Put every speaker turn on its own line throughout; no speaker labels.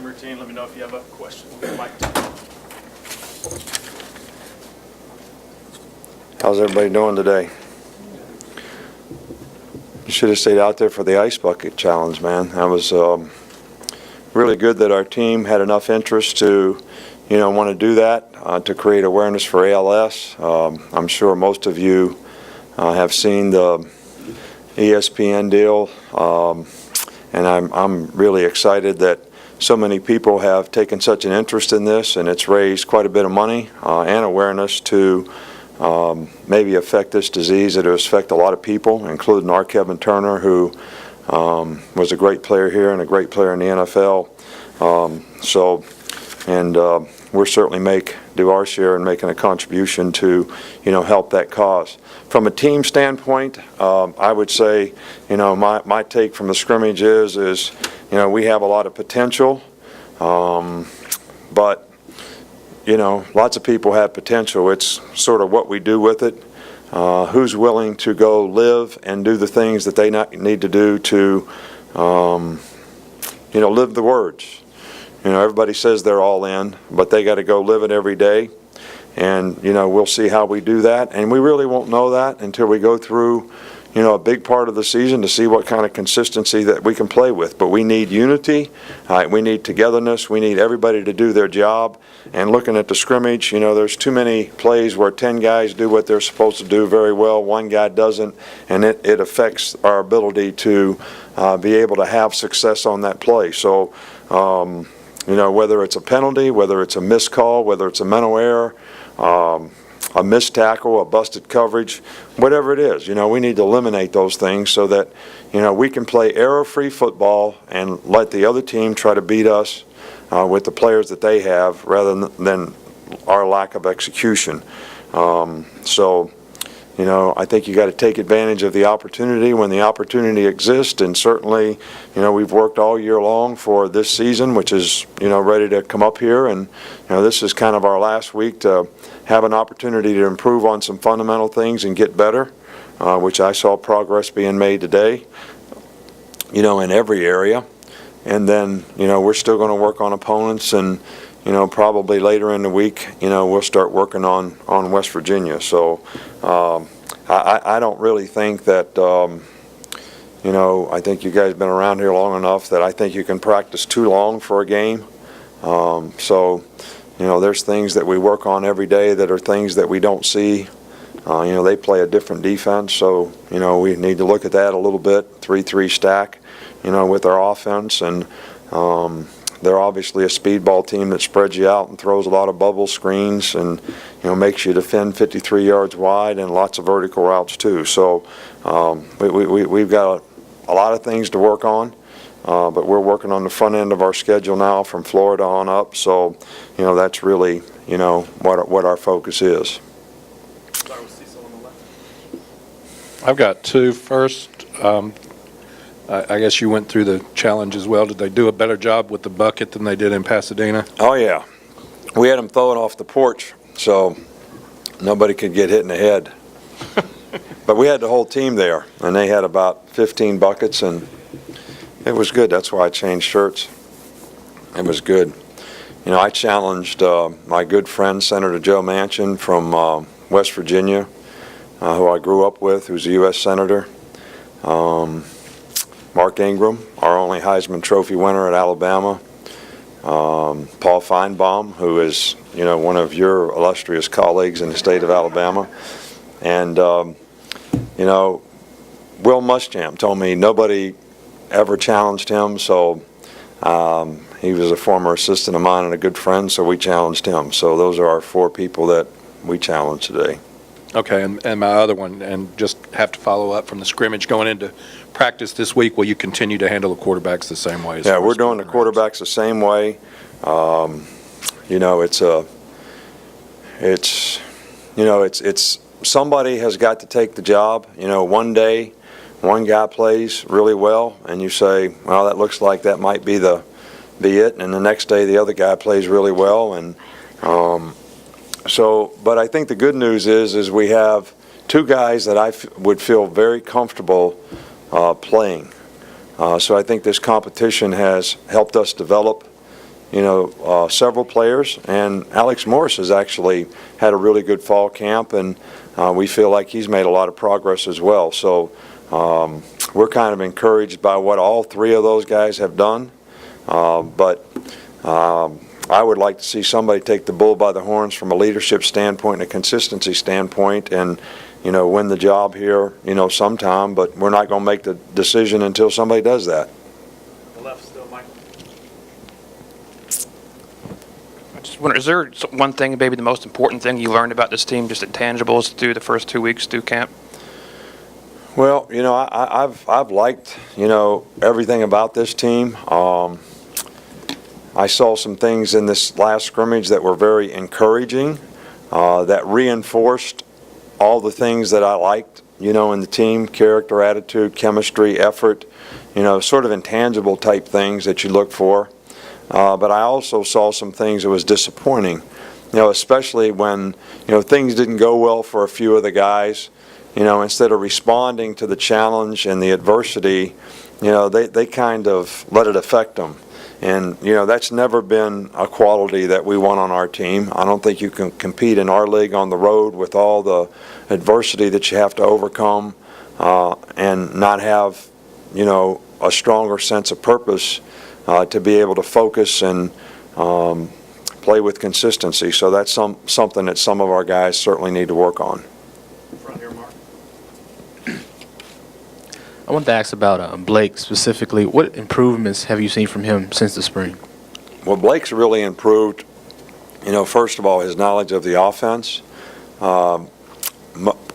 routine. Let me know if you have a question. Mike.
How's everybody doing today? You should have stayed out there for the ice bucket challenge, man. That was really good that our team had enough interest to, want to do that, to create awareness for ALS. I'm sure most of you have seen the ESPN deal, and I'm really excited that so many people have taken such an interest in this, and it's raised quite a bit of money and awareness to maybe affect this disease that will affect a lot of people, including our Kevin Turner, who was a great player here and a great player in the NFL. We're certainly do our share in making a contribution to, help that cause. From a team standpoint, I would say, my take from the scrimmage is, we have a lot of potential, but lots of people have potential. It's sort of what we do with it. Who's willing to go live and do the things that they need to do to, live the words. Everybody says they're all in, but they got to go live it every day. And, we'll see how we do that. And we really won't know that until we go through, a big part of the season to see what kind of consistency that we can play with. But we need unity. We need togetherness. We need everybody to do their job. And looking at the scrimmage, there's too many plays where 10 guys do what they're supposed to do very well, one guy doesn't, and it affects our ability to be able to have success on that play. So, whether it's a penalty, whether it's a missed call, whether it's a mental error, a missed tackle, a busted coverage, whatever it is, we need to eliminate those things so that, we can play error-free football and let the other team try to beat us with the players that they have rather than our lack of execution. I think you got to take advantage of the opportunity when the opportunity exists, and certainly, we've worked all year long for this season, which is, ready to come up here, and, this is kind of our last week to have an opportunity to improve on some fundamental things and get better, which I saw progress being made today, in every area. And then, we're still going to work on opponents, and, probably later in the week, we'll start working on West Virginia. So I don't really think that, I think you guys have been around here long enough that I think you can practice too long for a game. There's things that we work on every day that are things that we don't see. They play a different defense, so, we need to look at that a little bit, 3-3 stack, with our offense. And they're obviously a speedball team that spreads you out and throws a lot of bubble screens and, makes you defend 53 yards wide and lots of vertical routes too. So we've got a lot of things to work on, but we're working on the front end of our schedule now from Florida on up. So, that's really, what our focus is.
I've got two. First, I guess you went through the challenge as well. Did they do a better job with the bucket than they did in Pasadena?
Oh, yeah. We had them throw it off the porch, so nobody could get hit in the head. But we had the whole team there, and they had about 15 buckets, and it was good. That's why I changed shirts. It was good. I challenged my good friend, Senator Joe Manchin from West Virginia, who I grew up with, who's a U.S. Senator. Mark Ingram, our only Heisman Trophy winner at Alabama. Paul Feinbaum, who is, one of your illustrious colleagues in the state of Alabama. And, Will Muschamp told me nobody ever challenged him, so he was a former assistant of mine and a good friend, so we challenged him. So those are our four people that we challenged today.
Okay, and my other one, and just have to follow up from the scrimmage going into practice this week, will you continue to handle the quarterbacks the same way?
Yeah, we're doing the quarterbacks the same way. It's somebody has got to take the job. One day, one guy plays really well, and you say, well, that looks like that might be it, and the next day the other guy plays really well, and but I think the good news is we have two guys that I would feel very comfortable playing. So I think this competition has helped us develop several players, and Alex Morris has actually had a really good fall camp, and we feel like he's made a lot of progress as well. So we're kind of encouraged by what all three of those guys have done, but I would like to see somebody take the bull by the horns from a leadership standpoint and a consistency standpoint and, win the job here, sometime, but we're not going to make the decision until somebody does that.
The left still, Michael.
I just wonder, is there one thing, maybe the most important thing you learned about this team, just intangibles through the first 2 weeks through camp?
Well, I've liked, everything about this team. I saw some things in this last scrimmage that were very encouraging, that reinforced all the things that I liked, in the team: character, attitude, chemistry, effort, sort of intangible type things that you look for. But I also saw some things that was disappointing, especially when, things didn't go well for a few of the guys. Instead of responding to the challenge and the adversity, they kind of let it affect them. And, that's never been a quality that we want on our team. I don't think you can compete in our league on the road with all the adversity that you have to overcome and not have, a stronger sense of purpose to be able to focus and play with consistency. So that's something that some of our guys certainly need to work on.
Front here, Mark.
I wanted to ask about Blake specifically. What improvements have you seen from him since the spring?
Well, Blake's really improved, first of all, his knowledge of the offense,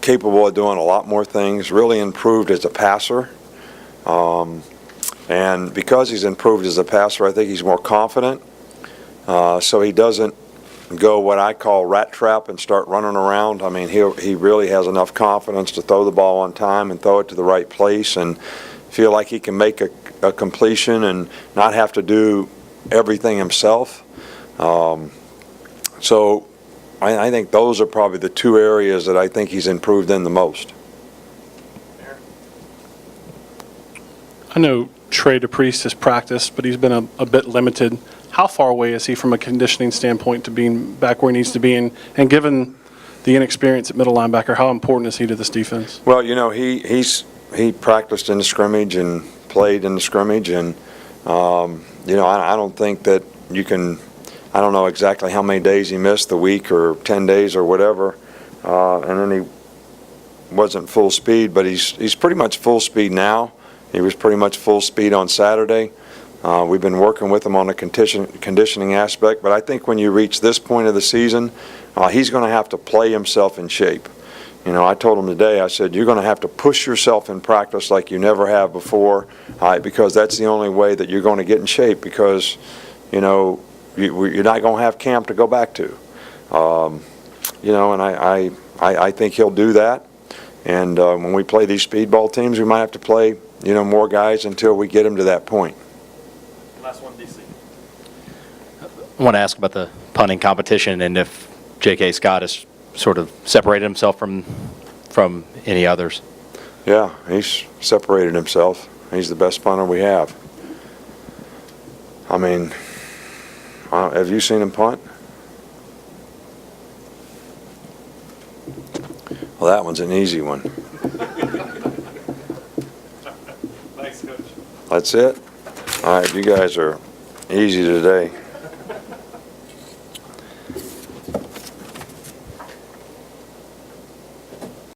capable of doing a lot more things, really improved as a passer. And because he's improved as a passer, I think he's more confident. So he doesn't go what I call rat trap and start running around. I mean, he really has enough confidence to throw the ball on time and throw it to the right place and feel like he can make a completion and not have to do everything himself. So I think those are probably the two areas that I think he's improved in the most.
I know Trey DePriest has practiced, but he's been a bit limited. How far away is he from a conditioning standpoint to being back where he needs to be? And given the inexperience at middle linebacker, how important is he to this defense?
Well, he practiced in the scrimmage and played in the scrimmage, and I don't think that you can. I don't know exactly how many days he missed, the week or 10 days or whatever, and then he wasn't full speed, but he's pretty much full speed now. He was pretty much full speed on Saturday. We've been working with him on the conditioning aspect, but I think when you reach this point of the season, he's going to have to play himself in shape. I told him today, I said, you're going to have to push yourself in practice like you never have before, because that's the only way that you're going to get in shape, because, you're not going to have camp to go back to. And I think he'll do that. And when we play these speedball teams, we might have to play, more guys until we get him to that point.
Last one, DC.
I want to ask about the punting competition and if J.K. Scott has sort of separated himself from any others.
Yeah, he's separated himself. He's the best punter we have. I mean, have you seen him punt? Well, that one's an easy one.
Thanks, Coach.
That's it? All right, you guys are easy today.